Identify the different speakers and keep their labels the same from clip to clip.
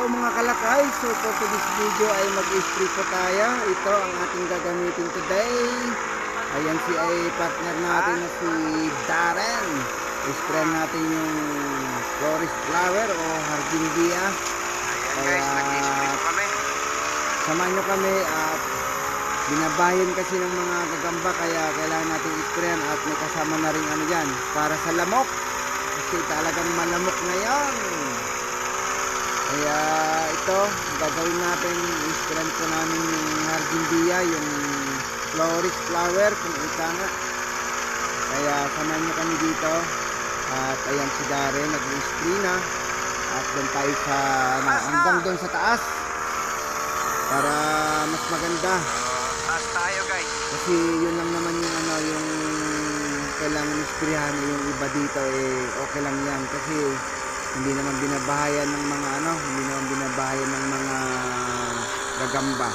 Speaker 1: Hello mga kalakay, so for today's video ay mag-spray po tayo. Ito ang ating gagamitin today. Ayan si ay partner natin na si Darren. Spray natin yung florist flower o hardindia. Kaya samahan nyo kami at binabayan kasi ng mga gagamba, kaya kailangan natin sprayan at may kasama na rin ano dyan para sa lamok kasi talagang malamok ngayon. Kaya ito, gagawin natin, isprayan po namin yung hardindia, yung florist flower kung ika nga. Kaya samahan nyo kami dito. At ayan si Darren, nag-spray na. At doon tayo sa, hanggang doon sa taas. Para mas maganda.
Speaker 2: Taas tayo guys.
Speaker 1: Kasi yun lang naman yung ano, yung kailangan isprayan. Yung iba dito okay lang yan. Kasi hindi naman binabahayan ng mga ano, hindi naman binabahayan ng mga gagamba.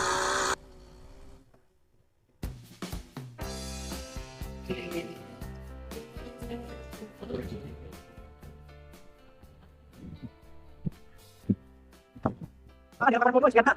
Speaker 2: Di ba po siya?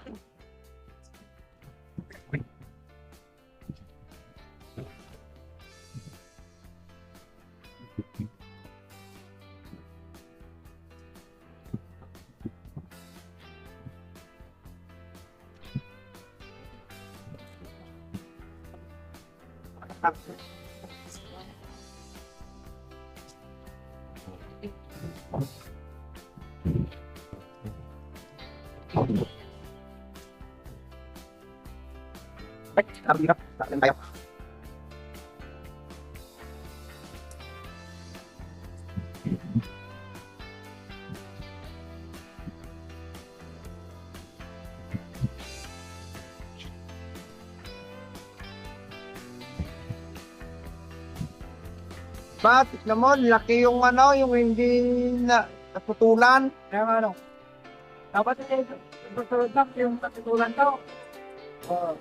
Speaker 2: Ay, hirap. Saan tayo?
Speaker 3: Ba, tignan mo, laki yung ano, yung hindi na naputulan.
Speaker 2: Kaya ano? Dapat susunod lang yung katutulan to. Oh.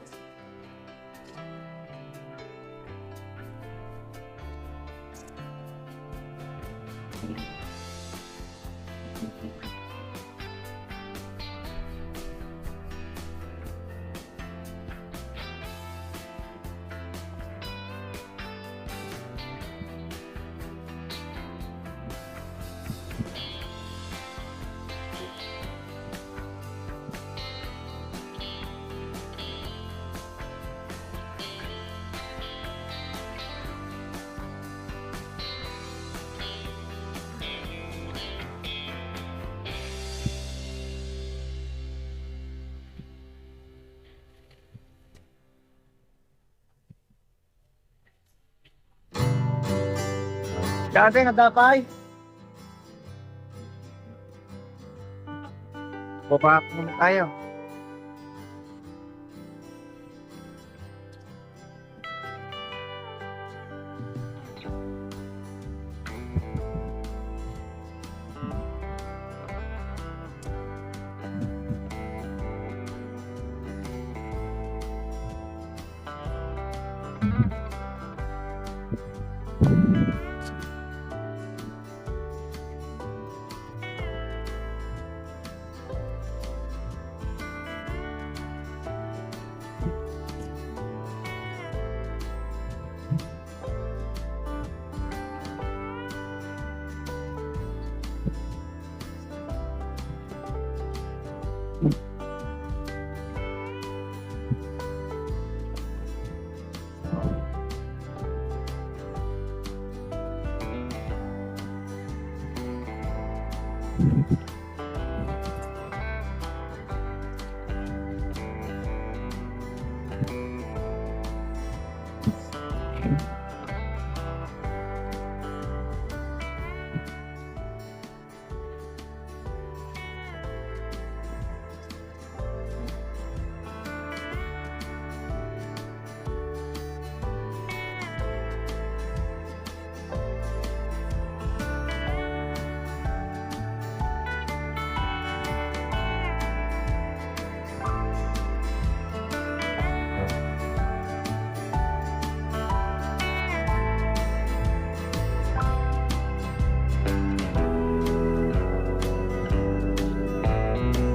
Speaker 3: Dati nadakay. Baba muna tayo.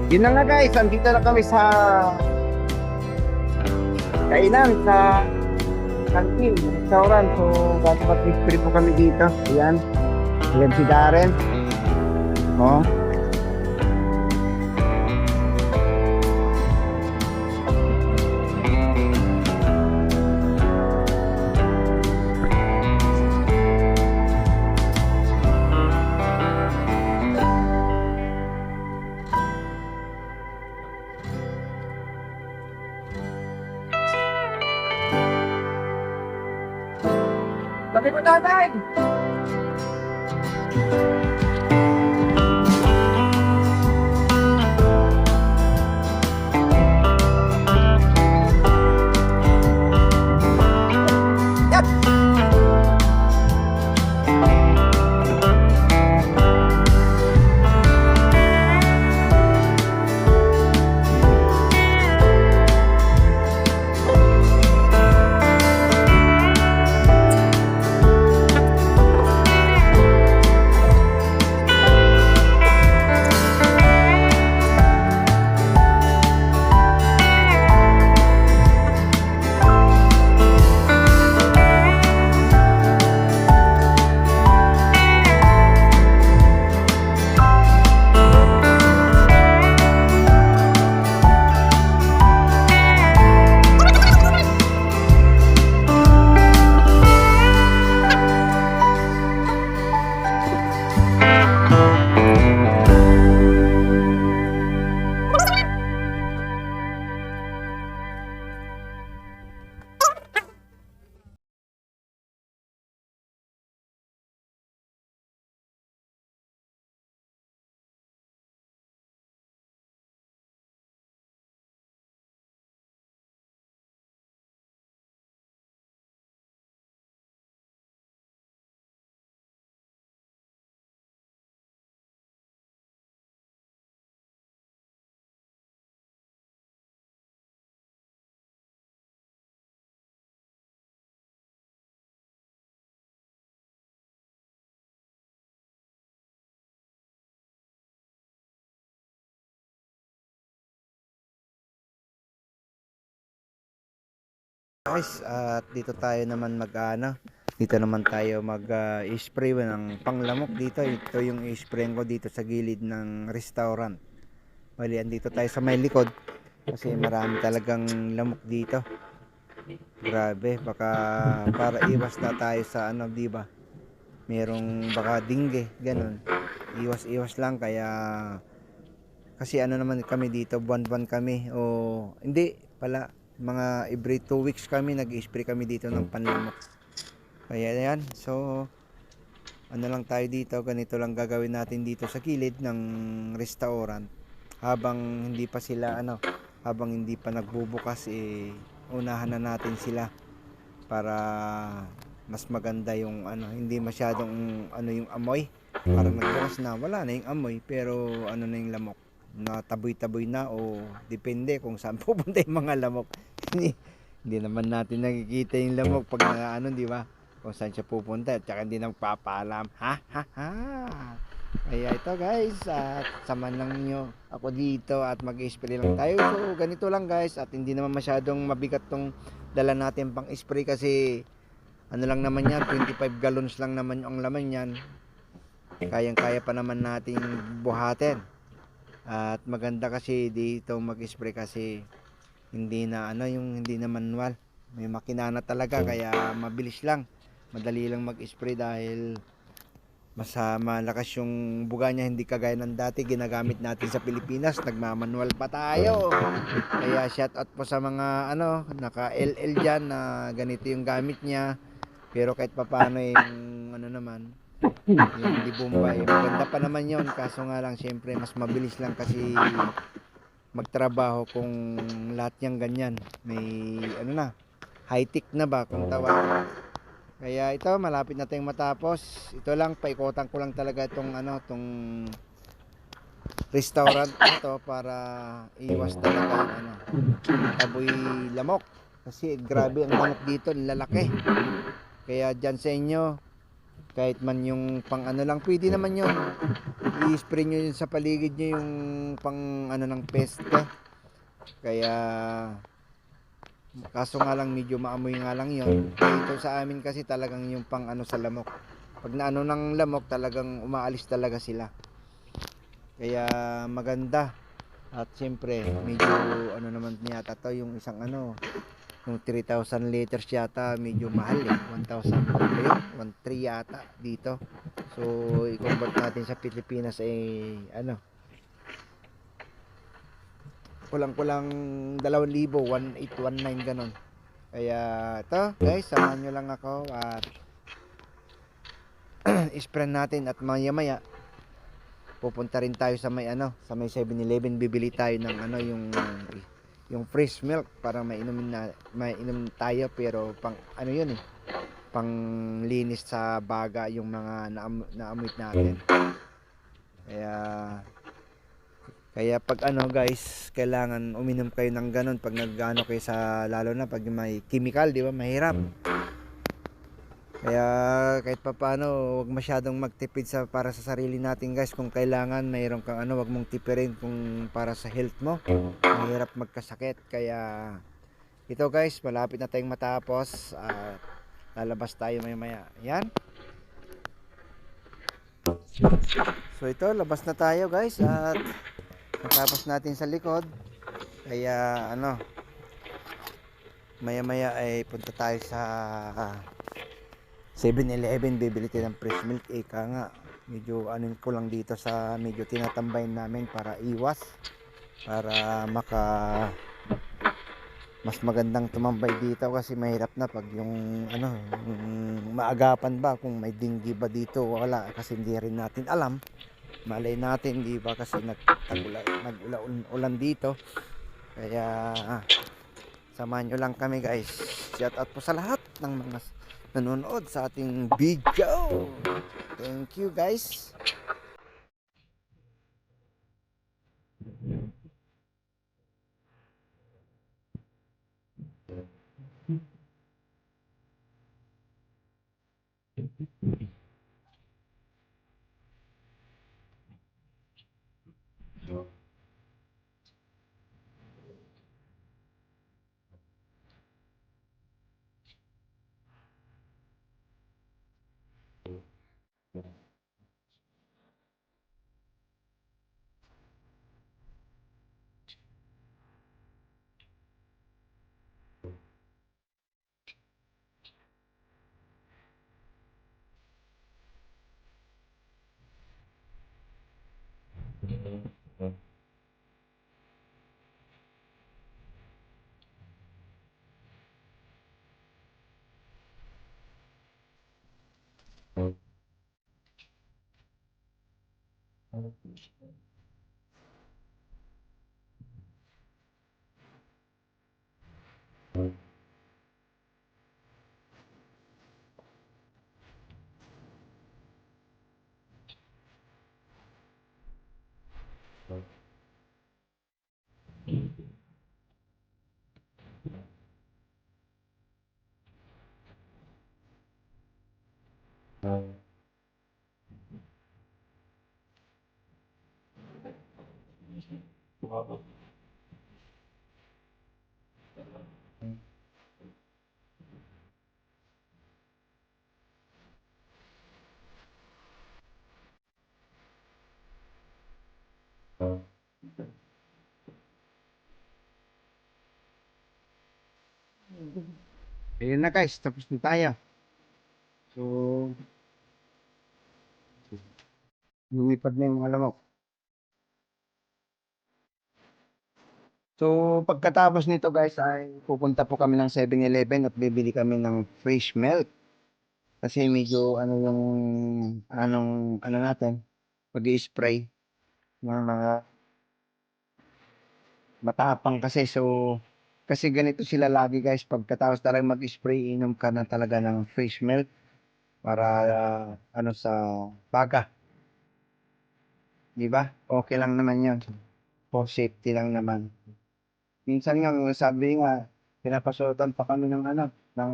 Speaker 3: Yun na nga guys, andito na kami sa kainan sa kantin, restaurant. So, mag-free po kami dito. Ayan. Ayan si Darren. Oh.
Speaker 2: Sabi ko tatay!
Speaker 1: Guys, at dito tayo naman dito naman tayo spray ng panglamok dito. Ito yung i-spray ko dito sa gilid ng restaurant. Bali, andito tayo sa may likod kasi marami talagang lamok dito. Grabe, baka para iwas na tayo sa di ba? Merong baka dingge, ganun. Iwas lang kaya kasi naman kami dito, buwan-buwan kami o hindi pala mga every 2 weeks kami nag-spray kami dito ng panlamok. Kaya yan, so lang tayo dito, ganito lang gagawin natin dito sa gilid ng restaurant habang hindi pa sila habang hindi pa nagbubukas unahan na natin sila para mas maganda yung hindi masyadong yung amoy. Para nagbukas na wala na yung amoy pero na yung lamok na taboy-taboy na o depende kung saan pupunta yung mga lamok. Hindi naman natin nakikita yung lamok pag di ba? Kung saan siya pupunta at saka hindi nagpapaalam. Ha. Kaya ito guys, at samahan lang nyo ako dito at mag-spray lang tayo. So ganito lang guys, at hindi naman masyadong mabigat tong dala natin pang spray kasi lang naman yan, 25 gallons lang naman ang laman yan. Kayang-kaya pa naman nating buhatin. At maganda kasi dito mag-spray kasi hindi na yung hindi na manual. May makina na talaga kaya mabilis lang. Madali lang mag-spray dahil malakas yung buga niya, hindi kagaya ng dati ginagamit natin sa Pilipinas, nagmamanual pa tayo. Kaya shout out po sa mga naka LL diyan na ganito yung gamit niya. Pero kahit papaano yung naman yung di Bombay, maganda pa naman yon, kaso nga lang syempre mas mabilis lang kasi magtrabaho kung lahat niyang ganyan may high tech na ba kung tawag. Kaya ito malapit na tayong matapos. Ito lang, paikotan ko lang talaga itong tong restaurant ito para iwas talaga yung taboy lamok kasi grabe ang lamok dito, lalaki. Kaya dyan sa inyo Kahit man yung pang ano lang, pwede naman yun. I-spray nyo yun sa paligid nyo yung pang ano ng peste. Kaya kaso nga lang medyo maamoy nga lang yun. Dito sa amin kasi talagang yung pang ano sa lamok. Pag naano ng lamok talagang umaalis talaga sila. Kaya maganda. At siyempre medyo ano naman yata to yung isang ano yung 3,000 liters yata medyo mahal eh. 1,000 ba yun? 1,300 yata dito. So i-convert natin sa Pilipinas eh ano kulang-kulang 2,000, 1,819 ganon. Kaya to guys, samahan nyo lang ako at i-spray natin at maya-maya pupunta rin tayo sa may ano, sa may 7-Eleven, bibili tayo ng ano yung fresh milk para mainom tayo pero pang ano yun eh, pang linis sa baga yung mga naamoy natin. Kaya pag ano guys, kailangan uminom kayo ng ganun pag nagano kayo sa lalo na pag may chemical, di ba? Mahirap. Kaya kahit papaano, wag masyadong magtipid sa para sa sarili natin guys. Kung kailangan mayroon kang ano, wag mong tipirin kung para sa health mo. Mahirap magkasakit. Kaya ito guys, malapit na tayong matapos at lalabas tayo maya-maya. Yan. So ito, labas na tayo guys at natapos natin sa likod. Kaya ano, maya-maya ay punta tayo sa 7-Eleven, bibili tayo ng fresh milk. Ika nga, medyo anin ko lang dito sa medyo tinatambayin namin para iwas, para mas magandang tumambay dito kasi mahirap na pag yung ano, yung maagapan ba kung may dinggi ba dito, wala kasi hindi rin natin alam. Malay natin, di ba, kasi nag-ulan dito. Kaya samahan nyo lang kami guys. Shout out po sa lahat ng mga nanonood sa ating video. Thank you guys. Ayun na guys, tapos na tayo. So, lumipad na yung mga lamok. So, pagkatapos nito guys ay pupunta po kami ng 7-Eleven at bibili kami ng fresh milk. Kasi medyo ano yung ano natin, pag-i-spray ng mga matapang kasi. So, kasi ganito sila lagi guys, pagkatapos talaga mag-spray, inom ka na talaga ng fresh milk para ano sa baga. Di ba? Okay lang naman yun. For safety lang naman. Minsan nga, sabi nga, pinapasutan pa kami ng ano, ng,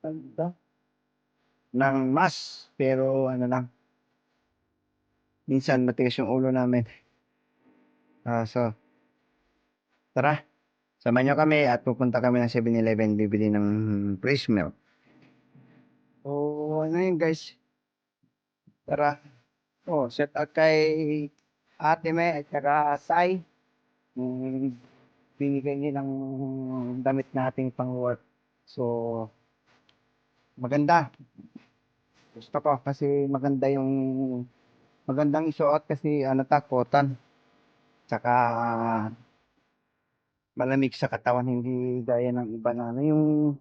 Speaker 1: ano ba?
Speaker 3: ng mas. Pero ano lang, minsan matigas yung ulo namin. So, tara, samahan nyo kami at pupunta kami ng 7-Eleven bibili ng fresh milk. So, ano yun guys? Tara. Shout out kay Ate May at saka Sai. Binigay nilang damit nating pang work. So, maganda. Gusto ko kasi magandang isuot kasi cotton. Tsaka malamig sa katawan, hindi gaya ng iba na yung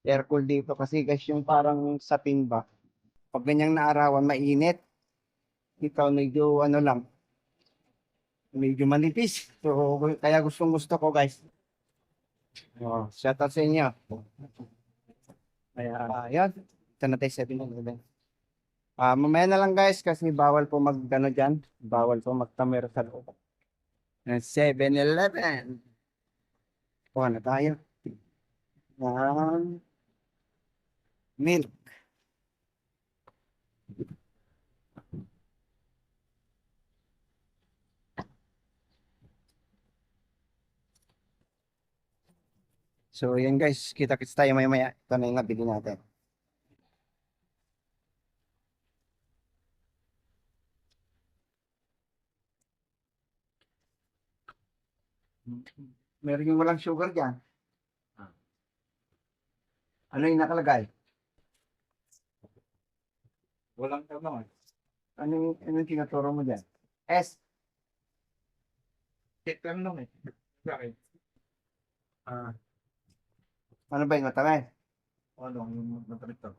Speaker 3: aircon dito kasi guys yung parang sapin ba. Pag ganyang naarawan, mainit. Ikaw medyo lang, medyo manipis. So, kaya gustong gusto ko guys. Shout out sa inyo. Kaya, yan. Ito na tayo 7-Eleven. Mamaya na lang guys kasi bawal po dyan. Bawal po mag-camera sa loob. 7-Eleven. Kuha na tayo. Milk. So, yan guys. Kita-kits tayo maya-maya. Ito na yung nabili natin. Meron yung walang sugar dyan. Ano yung nakalagay?
Speaker 2: Walang tama.
Speaker 3: Ano yung tinaturo mo dyan? S.
Speaker 2: Check lang nung eh. Bakit?
Speaker 3: Ano ba yung matamis?
Speaker 2: Ano, yung matalit to.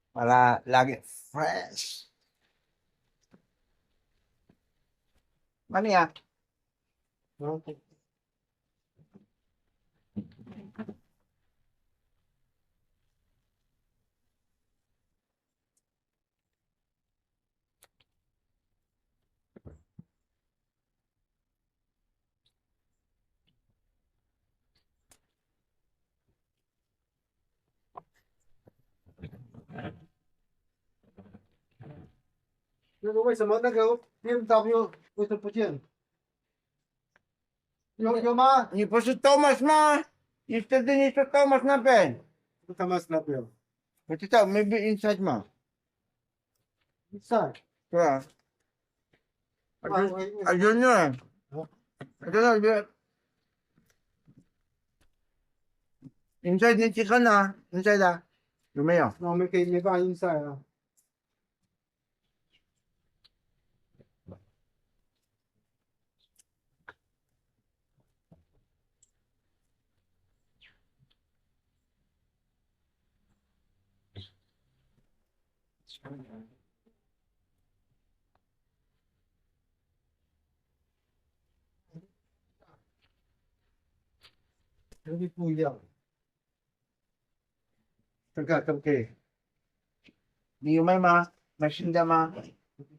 Speaker 3: Para lagi fresh. Ano yan?
Speaker 2: Okay.为什么那个 BMW 为什么不见？有吗？
Speaker 3: Yung po si Thomas na. Yung din ni Thomas na pen.
Speaker 2: 他妈 snap 有。
Speaker 3: But ito, maybe inside mo.
Speaker 2: 在。
Speaker 3: Kaya, ayun yun. Ito na, yun. Inside ni chicken na. Inside ah. Lumayo.
Speaker 2: 那我们可以没办法 inside 啊。有点不一样。看看可不可以？
Speaker 3: Di yung may ma. Masinda ma.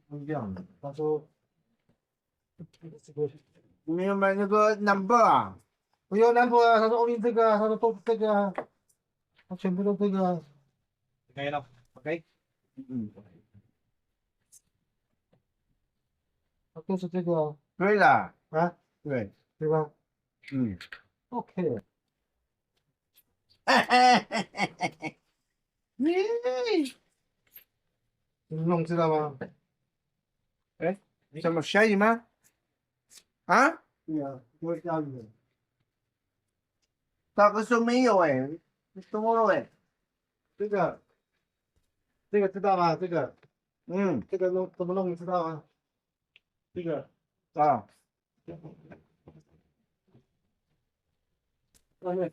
Speaker 2: 不一样的。他说这个
Speaker 3: Hindi yung may number ah.
Speaker 2: 不要南博啊，他说欧林这个啊，他说都这个啊，他全部都这个啊。可以了，OK。他都是这个啊，
Speaker 3: Tuloy la.
Speaker 2: 啊，
Speaker 3: Tuloy.
Speaker 2: 对吧
Speaker 3: Hmm.
Speaker 2: ？OK。 弄知道吗？
Speaker 3: Sa mo siya, ma? Ha?
Speaker 2: 对呀，不会下雨的。
Speaker 3: Tapos sumiyo eh. Gusto mo eh.
Speaker 2: 这个知道吗？这个
Speaker 3: Hmm.
Speaker 2: 这个弄怎么弄你知道吗？这个
Speaker 3: Ah.
Speaker 2: 外面，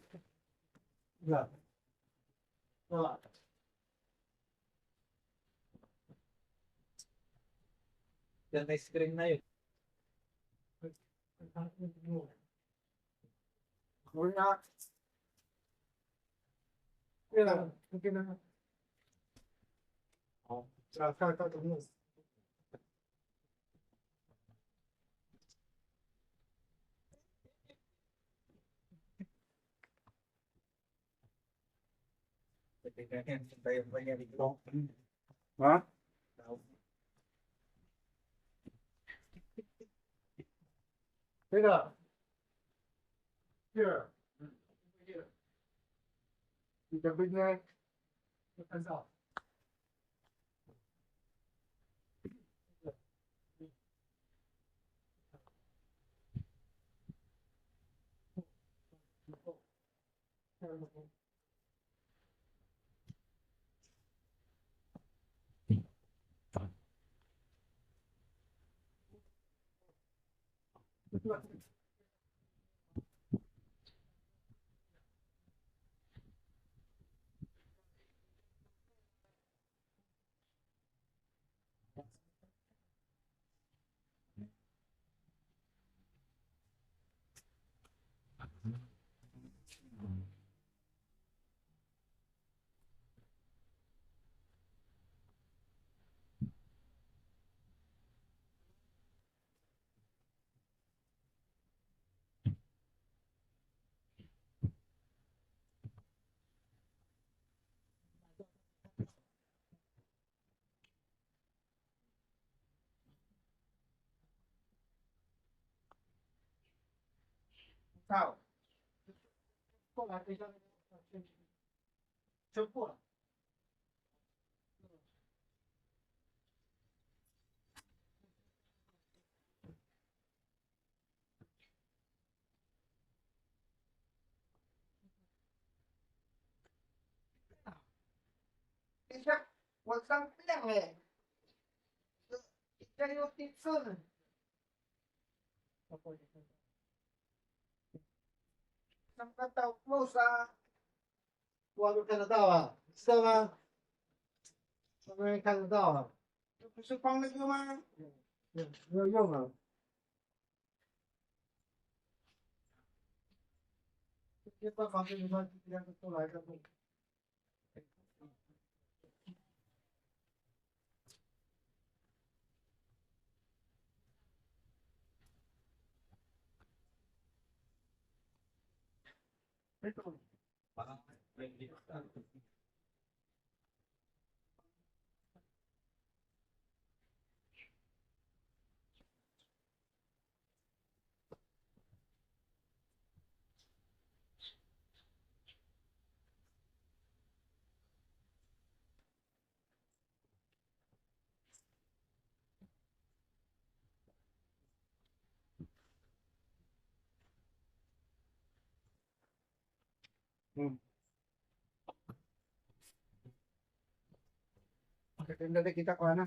Speaker 2: 这个，啊， yan may screen na yun.
Speaker 3: Wala.
Speaker 2: Yan, okay na. Tsaka,
Speaker 3: Ha?
Speaker 2: Teka. Here. Here. Ikabit na. Ano?
Speaker 3: Tao. Isa, wag kang pilang eh. Ika yung titsun. Isang kataw mo sa
Speaker 2: Walo ka na daw ah. Sama. Sama ka na daw ah.
Speaker 3: gusto pang naglumaan.
Speaker 2: Yung ah. Kita kami naman tidak tulay ka mo. Ito.
Speaker 3: Maganda na kita ko na.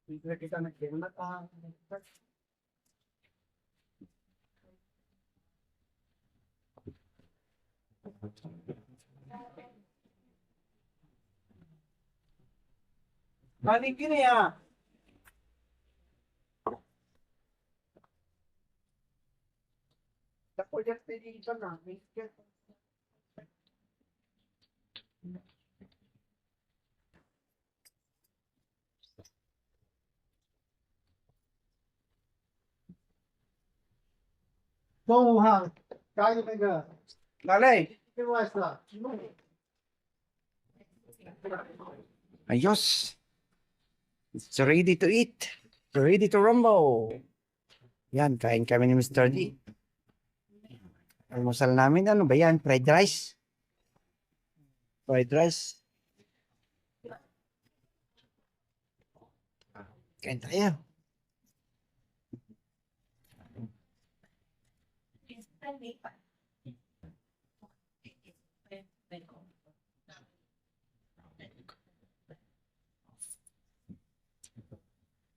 Speaker 2: Dito na kita nagkimat ah.
Speaker 3: Balik yun eh ah. Ako dyan dito na.
Speaker 2: Bom ha. Kaya ka nga.
Speaker 3: Lalay.
Speaker 2: Iwas na.
Speaker 3: Ayos. It's ready to eat. It's ready to rumble. Yan, kain kami ni Mr. D. Almusal namin, ano ba yan? Fried rice? Fried rice? Kain tayo.
Speaker 4: Lipat.